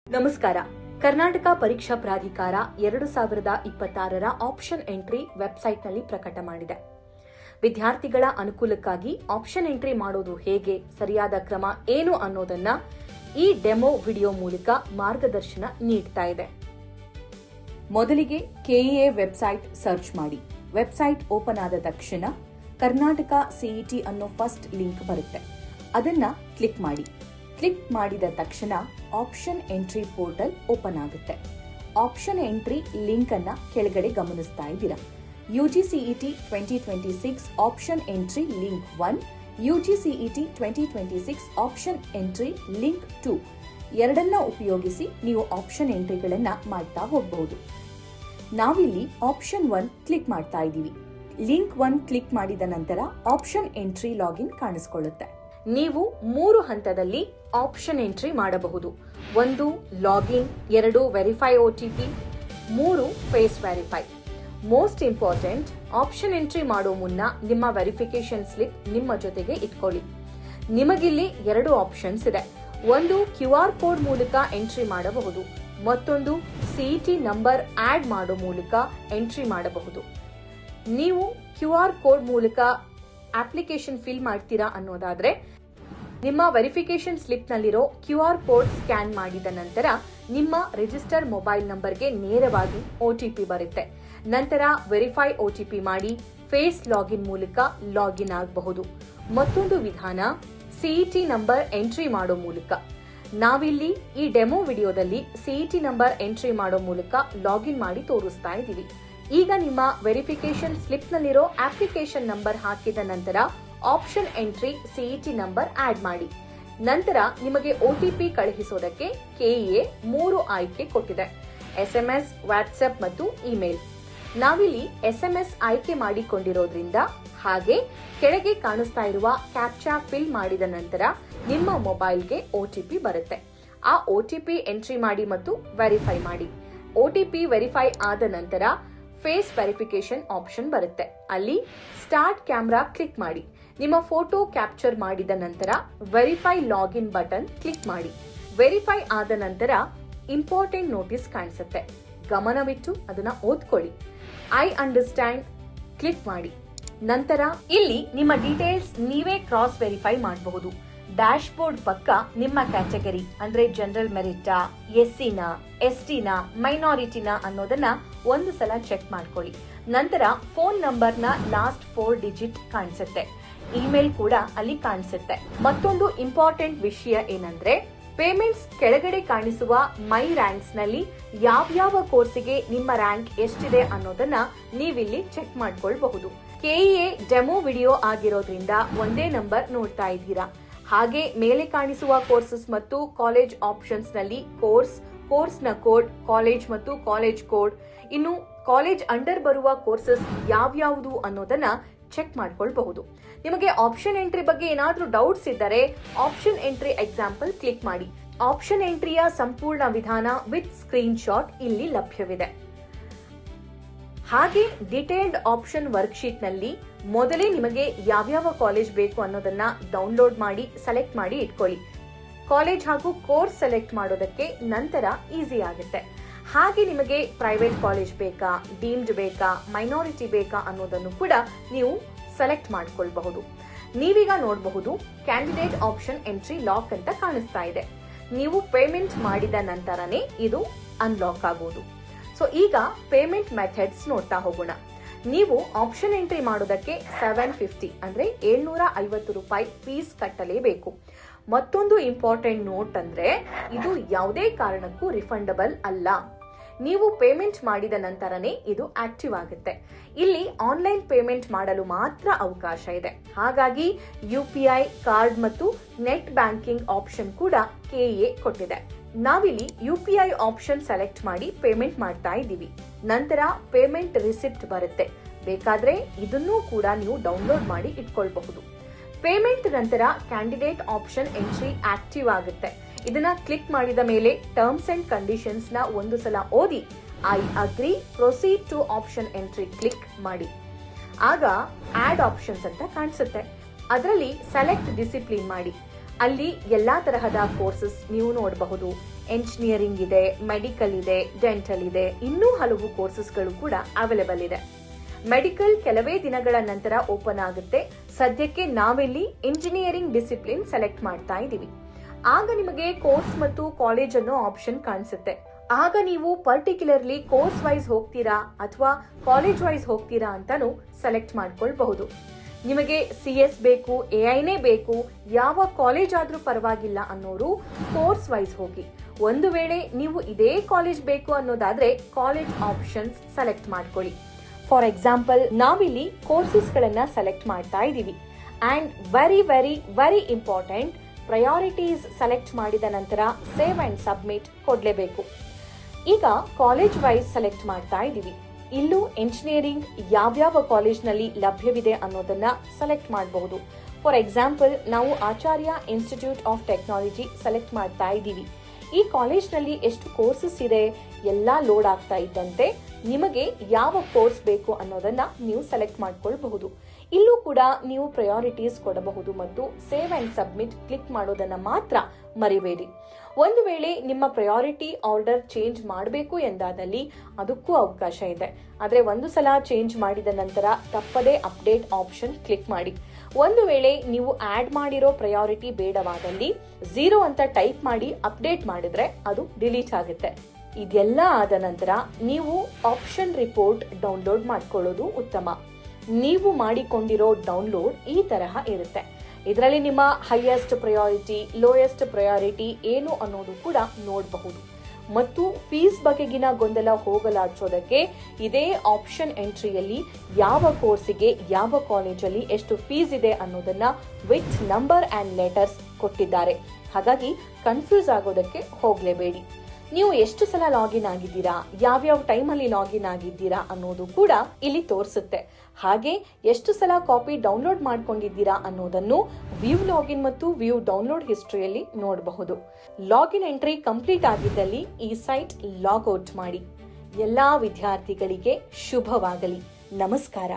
ನಮಸ್ಕಾರ. ಕರ್ನಾಟಕ ಪರೀಕ್ಷಾ ಪ್ರಾಧಿಕಾರ 2026ರ ಆಪ್ಷನ್ ಎಂಟ್ರಿ ವೆಬ್ಸೈಟ್ನಲ್ಲಿ ಪ್ರಕಟ ಮಾಡಿದೆ. ವಿದ್ಯಾರ್ಥಿಗಳ ಅನುಕೂಲಕ್ಕಾಗಿ ಆಪ್ಷನ್ ಎಂಟ್ರಿ ಮಾಡೋದು ಹೇಗೆ, ಸರಿಯಾದ ಕ್ರಮ ಏನು ಅನ್ನೋದನ್ನ ಈ ಡೆಮೋ ವಿಡಿಯೋ ಮೂಲಕ ಮಾರ್ಗದರ್ಶನ ನೀಡ್ತಾ ಇದೆ. ಮೊದಲಿಗೆ ಕೆಇಎ ವೆಬ್ಸೈಟ್ ಸರ್ಚ್ ಮಾಡಿ. ವೆಬ್ಸೈಟ್ ಓಪನ್ ಆದ ತಕ್ಷಣ ಕರ್ನಾಟಕ ಸಿಇಟಿ ಅನ್ನೋ ಫಸ್ಟ್ ಲಿಂಕ್ ಬರುತ್ತೆ. ಅದನ್ನ ಕ್ಲಿಕ್ ಮಾಡಿ. ಕ್ಲಿಕ್ ಮಾಡಿದ ತಕ್ಷಣ ಆಪ್ಷನ್ ಎಂಟ್ರಿ ಪೋರ್ಟಲ್ ಓಪನ್ ಆಗುತ್ತೆ. ಆಪ್ಷನ್ ಎಂಟ್ರಿ ಲಿಂಕ್ ಅನ್ನ ಕೆಳಗಡೆ ಗಮನಿಸ್ತಾ ಇದ್ದೀರಾ. UGCET 2026 option entry link 1, UGCET 2026 option entry link 2 ಎರಡನ್ನ ಉಪಯೋಗಿಸಿ ನೀವು ಆಪ್ಷನ್ ಎಂಟ್ರಿಗಳನ್ನ ಮಾಡ್ತಾ ಹೋಗಬಹುದು. ನಾವಿಲ್ಲಿ ಆಪ್ಷನ್ 1 ಕ್ಲಿಕ್ ಮಾಡ್ತಾ ಇದ್ದೀವಿ. ಲಿಂಕ್ 1 ಕ್ಲಿಕ್ ಮಾಡಿದ ನಂತರ ಆಪ್ಷನ್ ಎಂಟ್ರಿ ಲಾಗಿನ್ ಕಾಣಿಸಿಕೊಳ್ಳುತ್ತೆ. ನೀವು 3 ಹಂತದಲ್ಲಿ ಆಪ್ಷನ್ ಎಂಟ್ರಿ ಮಾಡಬಹುದು. 1 login, 2 verify OTP, 3 face verify. Most important, option entry ಮಾಡೋ ಮುನ್ನ ನಿಮ್ಮ ವೆರಿಫಿಕೇಶನ್ ಸ್ಲಿಪ್ ನಿಮ್ಮ ಜೊತೆಗೆ ಇಟ್ಕೊಳ್ಳಿ. ನಿಮಗಿಲ್ಲಿ 2 ಆಪ್ಷನ್ಸ್ ಇದೆ. ಒಂದು QR ಕೋಡ್ ಮೂಲಕ ಎಂಟ್ರಿ ಮಾಡಬಹುದು, ಮತ್ತೊಂದು ಸಿಇಟಿ ನಂಬರ್ ಆಡ್ ಮಾಡೋ ಮೂಲಕ ಎಂಟ್ರಿ ಮಾಡಬಹುದು. ನೀವು QR ಕೋಡ್ ಮೂಲಕ ಅಪ್ಲಿಕೇಶನ್ ಫಿಲ್ ಮಾಡ್ತೀರಾ ಅನ್ನೋದಾದ್ರೆ ನಿಮ್ಮ ವೆರಿಫಿಕೇಶನ್ ಸ್ಲಿಪ್ ನಲ್ಲಿರೋ QR ಕೋಡ್ ಸ್ಕ್ಯಾನ್ ಮಾಡಿದ ನಂತರ ನಿಮ್ಮ ರಿಜಿಸ್ಟರ್ ಮೊಬೈಲ್ ನಂಬರ್ಗೆ ನೇರವಾಗಿ OTP ಬರುತ್ತೆ. ನಂತರ ವೆರಿಫೈ OTP ಮಾಡಿ ಫೇಸ್ ಲಾಗಿನ್ ಮೂಲಕ ಲಾಗಿನ್ ಆಗಬಹುದು. ಮತ್ತೊಂದು ವಿಧಾನ ಸಿಇಟಿ ನಂಬರ್ ಎಂಟ್ರಿ ಮಾಡೋ ಮೂಲಕ. ನಾವಿಲ್ಲಿ ಈ ಡೆಮೋ ವಿಡಿಯೋದಲ್ಲಿ ಸಿಇಟಿ ನಂಬರ್ ಎಂಟ್ರಿ ಮಾಡೋ ಮೂಲಕ ಲಾಗಿನ್ ಮಾಡಿ ತೋರಿಸ್ತಾ ಇದ್ದೀವಿ. ಈಗ ನಿಮ್ಮ ವೆರಿಫಿಕೇಶನ್ ಸ್ಲಿಪ್ ನಲ್ಲಿರೋ ಅಪ್ಲಿಕೇಶನ್ ನಂಬರ್ ಹಾಕಿದ ನಂತರ option entry CET number add ಮಾಡಿ. ನಂತರ ನಿಮಗೆ OTP ಕಳುಹಿಸೋದಕ್ಕೆ ಕೆಇಎ 3 ಆಯ್ಕೆ ಕೊಟ್ಟಿದೆ: SMS, ವಾಟ್ಸ್ಆಪ್ ಮತ್ತು ಇಮೇಲ್. ನಾವಿಲ್ಲಿ SMS ಆಯ್ಕೆ ಮಾಡಿಕೊಂಡಿರೋದ್ರಿಂದ ಹಾಗೆ ಕೆಳಗೆ ಕಾಣಿಸ್ತಾ ಇರುವ ಕ್ಯಾಪ್ಚಾ ಫಿಲ್ ಮಾಡಿದ ನಂತರ ನಿಮ್ಮ ಮೊಬೈಲ್ಗೆ OTP ಬರುತ್ತೆ. ಆ OTP ಎಂಟ್ರಿ ಮಾಡಿ ಮತ್ತು ವೆರಿಫೈ ಮಾಡಿ. OTP ವೆರಿಫೈ ಆದ ನಂತರ ಫೇಸ್ ವೆರಿಫಿಕೇಶನ್ ಆಪ್ಷನ್ ಬರುತ್ತೆ. ಅಲ್ಲಿ ಸ್ಟಾರ್ಟ್ ಕ್ಯಾಮ್ರಾ ಕ್ಲಿಕ್ ಮಾಡಿ. ನಿಮ್ಮ ಫೋಟೋ ಕ್ಯಾಪ್ಚರ್ ಮಾಡಿದ ನಂತರ ವೆರಿಫೈ ಲಾಗಿನ್ ಬಟನ್ ಕ್ಲಿಕ್ ಮಾಡಿ. ವೆರಿಫೈ ಆದ ನಂತರ ಇಂಪಾರ್ಟೆಂಟ್ ನೋಟಿಸ್ ಕಾಣಿಸುತ್ತೆ. ಗಮನವಿಟ್ಟು ಅದನ್ನ ಓದ್ಕೊಳ್ಳಿ. ಐ ಅಂಡರ್ಸ್ಟ್ಯಾಂಡ್ ಕ್ಲಿಕ್ ಮಾಡಿ. ನಂತರ ಇಲ್ಲಿ ನಿಮ್ಮ ಡೀಟೇಲ್ಸ್ ನೀವೇ ಕ್ರಾಸ್ ವೆರಿಫೈ ಮಾಡಬಹುದು. ಡ್ಯಾಶ್ ಬೋರ್ಡ್ ಪಕ್ಕ ನಿಮ್ಮ ಕ್ಯಾಟಗರಿ ಅಂದ್ರೆ ಜನರಲ್ ಮೆರಿಟಾ, SCನ, STನ, ಮೈನಾರಿಟಿನ ಅನ್ನೋದನ್ನ ಒಂದು ಸಲ ಚೆಕ್ ಮಾಡ್ಕೊಳ್ಳಿ. ನಂತರ ಫೋನ್ ನಂಬರ್ನ ಲಾಸ್ಟ್ 4 ಡಿಜಿಟ್ ಕಾಣಿಸುತ್ತೆ. ಇಮೇಲ್ ಕೂಡ ಅಲ್ಲಿ ಕಾಣಿಸುತ್ತೆ. ಮತ್ತೊಂದು ಇಂಪಾರ್ಟೆಂಟ್ ವಿಷಯ ಏನಂದ್ರೆ ಪೇಮೆಂಟ್ಸ್ ಕೆಳಗಡೆ ಕಾಣಿಸುವ ಮೈ ರ್ಯಾಂಕ್ಸ್ ನಲ್ಲಿ ಯಾವ್ಯಾವ ಕೋರ್ಸಿಗೆ ನಿಮ್ಮ ರ್ಯಾಂಕ್ ಎಷ್ಟಿದೆ ಅನ್ನೋದನ್ನ ನೀವಿಲ್ಲಿ ಚೆಕ್ ಮಾಡ್ಕೊಳ್ಬಹುದು. ಕೆಇಎ ಡೆಮೋ ವಿಡಿಯೋ ಆಗಿರೋದ್ರಿಂದ ಒಂದೇ ನಂಬರ್ ನೋಡ್ತಾ ಇದ್ದೀರಾ. ಹಾಗೆ ಮೇಲೆ ಕಾಣಿಸುವ ಕೋರ್ಸಸ್ ಮತ್ತು ಕಾಲೇಜ್ ಆಪ್ಷನ್ಸ್ ನಲ್ಲಿ ಕೋರ್ಸ್ನ ಕೋಡ್, ಕಾಲೇಜ್ ಮತ್ತು ಕಾಲೇಜ್ ಕೋಡ್, ಇನ್ನು ಕಾಲೇಜ್ ಅಂಡರ್ ಬರುವ ಕೋರ್ಸಸ್ ಯಾವ್ಯಾವುದು ಅನ್ನೋದನ್ನ ಚೆಕ್ ಮಾಡ್ಕೊಳ್ಬಹುದು. ನಿಮಗೆ ಆಪ್ಷನ್ ಎಂಟ್ರಿ ಬಗ್ಗೆ ಏನಾದ್ರೂ ಡೌಟ್ಸ್ ಇದ್ದರೆ ಆಪ್ಷನ್ ಎಂಟ್ರಿ ಎಕ್ಸಾಂಪಲ್ ಕ್ಲಿಕ್ ಮಾಡಿ. ಆಪ್ಷನ್ ಎಂಟ್ರಿಯ ಸಂಪೂರ್ಣ ವಿಧಾನ ವಿತ್ ಸ್ಕ್ರೀನ್ ಶಾಟ್ ಇಲ್ಲಿ ಲಭ್ಯವಿದೆ. ಹಾಗೆ ಡಿಟೇಲ್ಡ್ ಆಪ್ಷನ್ ವರ್ಕ್ಶೀಟ್ ನಲ್ಲಿ ಮೊದಲೇ ನಿಮಗೆ ಯಾವ್ಯಾವ ಕಾಲೇಜ್ ಬೇಕು ಅನ್ನೋದನ್ನ ಡೌನ್ಲೋಡ್ ಮಾಡಿ ಸೆಲೆಕ್ಟ್ ಮಾಡಿ ಇಟ್ಕೊಳ್ಳಿ. ಕಾಲೇಜ್ ಹಾಗೂ ಕೋರ್ಸ್ ಸೆಲೆಕ್ಟ್ ಮಾಡೋದಕ್ಕೆ ನಂತರ ಈಸಿ ಆಗುತ್ತೆ. ಹಾಗೆ ನಿಮಗೆ ಪ್ರೈವೇಟ್ ಕಾಲೇಜ್ ಬೇಕಾ, ಡೀಮ್ಡ್ ಬೇಕಾ, ಮೈನಾರಿಟಿ ಬೇಕಾ ಅನ್ನೋದನ್ನು ಕೂಡ ನೀವು ಸೆಲೆಕ್ಟ್ ಮಾಡ್ಕೊಳ್ಬಹುದು. ನೀವೀಗ ನೋಡಬಹುದು ಕ್ಯಾಂಡಿಡೇಟ್ ಆಪ್ಷನ್ ಎಂಟ್ರಿ ಲಾಕ್ ಅಂತ ಕಾಣಿಸ್ತಾ ಇದೆ. ನೀವು ಪೇಮೆಂಟ್ ಮಾಡಿದ ನಂತರನೇ ಇದು ಅನ್ಲಾಕ್ ಆಗೋದು. ಸೊ ಈಗ ಪೇಮೆಂಟ್ ಮೆಥಡ್ಸ್ ನೋಡ್ತಾ ಹೋಗೋಣ. ನೀವು ಆಪ್ಷನ್ ಎಂಟ್ರಿ ಮಾಡೋದಕ್ಕೆ 750 ಅಂದ್ರೆ 750 ರೂಪಾಯಿ ಫೀಸ್ ಕಟ್ಟಲೇಬೇಕು. ಮತ್ತೊಂದು ಇಂಪಾರ್ಟೆಂಟ್ ನೋಟ್ ಅಂದ್ರೆ ಇದು ಯಾವುದೇ ಕಾರಣಕ್ಕೂ ರಿಫಂಡಬಲ್ ಅಲ್ಲ. ನೀವು ಪೇಮೆಂಟ್ ಮಾಡಿದ ನಂತರನೇ ಇದು ಆಕ್ಟಿವ್ ಆಗುತ್ತೆ. ಇಲ್ಲಿ ಆನ್ಲೈನ್ ಪೇಮೆಂಟ್ ಮಾಡಲು ಮಾತ್ರ ಅವಕಾಶ ಇದೆ. ಹಾಗಾಗಿ UPI ಕಾರ್ಡ್ ಮತ್ತು ನೆಟ್ ಬ್ಯಾಂಕಿಂಗ್ ಆಪ್ಷನ್ ಕೂಡ ಕೆಇಎ ಕೊಟ್ಟಿದೆ. ನಾವಿಲ್ಲಿ UPI ಆಪ್ಷನ್ ಸೆಲೆಕ್ಟ್ ಮಾಡಿ ಪೇಮೆಂಟ್ ಮಾಡ್ತಾ ಇದ್ದೀವಿ. ನಂತರ ಪೇಮೆಂಟ್ ರಿಸಿಪ್ಟ್ ಬರುತ್ತೆ. ಬೇಕಾದ್ರೆ ಇದನ್ನೂ ಕೂಡ ನೀವು ಡೌನ್ಲೋಡ್ ಮಾಡಿ ಇಟ್ಕೊಳ್ಬಹುದು. ಪೇಮೆಂಟ್ ನಂತರ ಕ್ಯಾಂಡಿಡೇಟ್ ಆಪ್ಷನ್ ಎಂಟ್ರಿ ಆಕ್ಟಿವ್ ಆಗುತ್ತೆ. ಇದನ್ನ ಕ್ಲಿಕ್ ಮಾಡಿದ ಮೇಲೆ ಟರ್ಮ್ಸ್ ಅಂಡ್ ಕಂಡೀಷನ್ಸ್ ನ ಒಂದು ಸಲ ಓದಿ I agree proceed to option entry click ಮಾಡಿ. ಆಗ ಆಡ್ ಆಪ್ಷನ್ಸ್ ಅಂತ ಕಾಣಿಸುತ್ತೆ. ಅದರಲ್ಲಿ ಸೆಲೆಕ್ಟ್ ಡಿಸಿಪ್ಲಿನ್ ಮಾಡಿ. ಅಲ್ಲಿ ಎಲ್ಲಾ ತರಹದ ಕೋರ್ಸಸ್ ನೀವು ನೋಡಬಹುದು. ಎಂಜಿನಿಯರಿಂಗ್ ಇದೆ, ಮೆಡಿಕಲ್ ಇದೆ, ಡೆಂಟಲ್ ಇದೆ, ಇನ್ನೂ ಹಲವು ಕೋರ್ಸಸ್ಗಳು ಕೂಡ ಅವೈಲೇಬಲ್ ಇದೆ. ಮೆಡಿಕಲ್ ಕೆಲವೇ ದಿನಗಳ ನಂತರ ಓಪನ್ ಆಗುತ್ತೆ. ಸದ್ಯಕ್ಕೆ ನಾವಿಲ್ಲಿ ಇಂಜಿನಿಯರಿಂಗ್ ಡಿಸಿಪ್ಲಿನ್ ಸೆಲೆಕ್ಟ್ ಮಾಡ್ತಾ ಇದ್ದೀವಿ. ಆಗ ನಿಮಗೆ ಕೋರ್ಸ್ ಮತ್ತು ಕಾಲೇಜ್ ಅನ್ನೋ ಆಪ್ಷನ್ ಕಾಣಿಸುತ್ತೆ. ಆಗ ನೀವು ಪರ್ಟಿಕ್ಯುಲರ್ಲಿ ಕೋರ್ಸ್ ವೈಸ್ ಹೋಗ್ತೀರಾ ಅಥವಾ ಕಾಲೇಜ್ ವೈಸ್ ಹೋಗ್ತೀರಾ ಅಂತಾನು ಸೆಲೆಕ್ಟ್ ಮಾಡ್ಕೊಳ್ಬಹುದು. ನಿಮಗೆ CS ಬೇಕು, AI ಬೇಕು, ಯಾವ ಕಾಲೇಜ್ ಆದ್ರೂ ಪರವಾಗಿಲ್ಲ ಅನ್ನೋರು ಕೋರ್ಸ್ ವೈಸ್ ಹೋಗಿ. ಒಂದು ವೇಳೆ ನೀವು ಇದೇ ಕಾಲೇಜ್ ಬೇಕು ಅನ್ನೋದಾದ್ರೆ ಕಾಲೇಜ್ ಆಪ್ಷನ್ಸ್ ಸೆಲೆಕ್ಟ್ ಮಾಡ್ಕೊಳ್ಳಿ. ಫಾರ್ ಎಕ್ಸಾಂಪಲ್, ನಾವಿಲ್ಲಿ ಕೋರ್ಸಸ್ ಗಳನ್ನ ಸೆಲೆಕ್ಟ್ ಮಾಡ್ತಾ ಇದ್ದೀವಿ. And very very very important, priorities select ಮಾಡಿದ ನಂತರ ಸೇವ್ ಅಂಡ್ ಸಬ್ಮಿಟ್ ಕೊಡ್ಲೇಬೇಕು. ಈಗ ಕಾಲೇಜ್ ವೈಸ್ ಸೆಲೆಕ್ಟ್ ಮಾಡ್ತಾ ಇದ್ದೀವಿ. ಇಲ್ಲೂ ಎಂಜಿನಿಯರಿಂಗ್ ಯಾವ್ಯಾವ ಕಾಲೇಜ್ನಲ್ಲಿ ಲಭ್ಯವಿದೆ ಅನ್ನೋದನ್ನ ಸೆಲೆಕ್ಟ್ ಮಾಡಬಹುದು. ಫಾರ್ ಎಕ್ಸಾಂಪಲ್, ನಾವು ಆಚಾರ್ಯ ಇನ್ಸ್ಟಿಟ್ಯೂಟ್ ಆಫ್ ಟೆಕ್ನಾಲಜಿ ಸೆಲೆಕ್ಟ್ ಮಾಡ್ತಾ ಇದ್ದೀವಿ. ಈ ಕಾಲೇಜ್ನಲ್ಲಿ ಎಷ್ಟು ಕೋರ್ಸಸ್ ಇದೆ ಎಲ್ಲಾ ಲೋಡ್ ಆಗ್ತಾ ಇದ್ದಂತೆ ನಿಮಗೆ ಯಾವ ಕೋರ್ಸ್ ಬೇಕು ಅನ್ನೋದನ್ನ ನೀವು ಸೆಲೆಕ್ಟ್ ಮಾಡ್ಕೊಳ್ಬಹುದು. ಇಲ್ಲೂ ಕೂಡ ನೀವು ಪ್ರಯಾರಿಟೀಸ್ ಕೊಡಬಹುದು ಮತ್ತು ಸೇವ್ ಅಂಡ್ ಸಬ್ಮಿಟ್ ಕ್ಲಿಕ್ ಮಾಡೋದನ್ನ ಮಾತ್ರ ಮರಿಬೇಡಿ. ಒಂದು ವೇಳೆ ನಿಮ್ಮ ಪ್ರಯಾರಿಟಿ ಆರ್ಡರ್ ಚೇಂಜ್ ಮಾಡಬೇಕು ಎಂದಾದಲ್ಲಿ ಅದಕ್ಕೂ ಅವಕಾಶ ಇದೆ. ಆದ್ರೆ ಒಂದು ಸಲ ಚೇಂಜ್ ಮಾಡಿದ ನಂತರ ತಪ್ಪದೇ ಅಪ್ಡೇಟ್ ಆಪ್ಷನ್ ಕ್ಲಿಕ್ ಮಾಡಿ. ಒಂದು ವೇಳೆ ನೀವು ಆಡ್ ಮಾಡಿರೋ ಪ್ರಯಾರಿಟಿ ಬೇಡವಾದಲ್ಲಿ 0 ಅಂತ ಟೈಪ್ ಮಾಡಿ ಅಪ್ಡೇಟ್ ಮಾಡಿದ್ರೆ ಅದು ಡಿಲೀಟ್ ಆಗುತ್ತೆ. ಇದೆಲ್ಲ ಆದ ನಂತರ ನೀವು ಆಪ್ಷನ್ ರಿಪೋರ್ಟ್ ಡೌನ್ಲೋಡ್ ಮಾಡ್ಕೊಳ್ಳೋದು ಉತ್ತಮ. ನೀವು ಮಾಡಿಕೊಂಡಿರೋ ಡೌನ್ಲೋಡ್ ಈ ತರಹ ಇರುತ್ತೆ. ಇದರಲ್ಲಿ ನಿಮ್ಮ ಹೈಯೆಸ್ಟ್ ಪ್ರಯಾರಿಟಿ, ಲೋಯೆಸ್ಟ್ ಪ್ರಯಾರಿಟಿ ಏನು ಅನ್ನೋದು ಕೂಡ ನೋಡಬಹುದು. ಮತ್ತು ಫೀಸ್ ಬಗೆಗಿನ ಗೊಂದಲ ಹೋಗಲಾಡಿಸೋದಕ್ಕೆ ಇದೇ ಆಪ್ಷನ್ ಎಂಟ್ರಿಯಲ್ಲಿ ಯಾವ ಕೋರ್ಸಿಗೆ ಯಾವ ಕಾಲೇಜಲ್ಲಿ ಎಷ್ಟು ಫೀಸ್ ಇದೆ ಅನ್ನೋದನ್ನ ವಿತ್ ನಂಬರ್ ಅಂಡ್ ಲೆಟರ್ಸ್ ಕೊಟ್ಟಿದ್ದಾರೆ. ಹಾಗಾಗಿ ಕನ್ಫ್ಯೂಸ್ ಆಗೋದಕ್ಕೆ ಹೋಗ್ಲೇಬೇಡಿ. ನೀವು ಎಷ್ಟು ಸಲ ಲಾಗಿನ್ ಆಗಿದ್ದೀರಾ, ಯಾವ್ಯಾವ ಟೈಮಲ್ಲಿ ಲಾಗಿನ್ ಆಗಿದ್ದೀರಾ ಅನ್ನೋದು ಕೂಡ ಇಲ್ಲಿ ತೋರಿಸುತ್ತೆ. ಹಾಗೆ ಎಷ್ಟು ಸಲ ಕಾಪಿ ಡೌನ್ಲೋಡ್ ಮಾಡ್ಕೊಂಡಿದ್ದೀರಾ ಅನ್ನೋದನ್ನು ವ್ಯೂ ಲಾಗಿನ್ ಮತ್ತು ವ್ಯೂ ಡೌನ್ಲೋಡ್ ಹಿಸ್ಟ್ರಿಯಲ್ಲಿ ನೋಡಬಹುದು. ಲಾಗಿನ್ ಎಂಟ್ರಿ ಕಂಪ್ಲೀಟ್ ಆಗಿದ್ದಲ್ಲಿ ಈ ಸೈಟ್ ಲಾಗ್ ಔಟ್ ಮಾಡಿ. ಎಲ್ಲಾ ವಿದ್ಯಾರ್ಥಿಗಳಿಗೆ ಶುಭವಾಗಲಿ. ನಮಸ್ಕಾರ.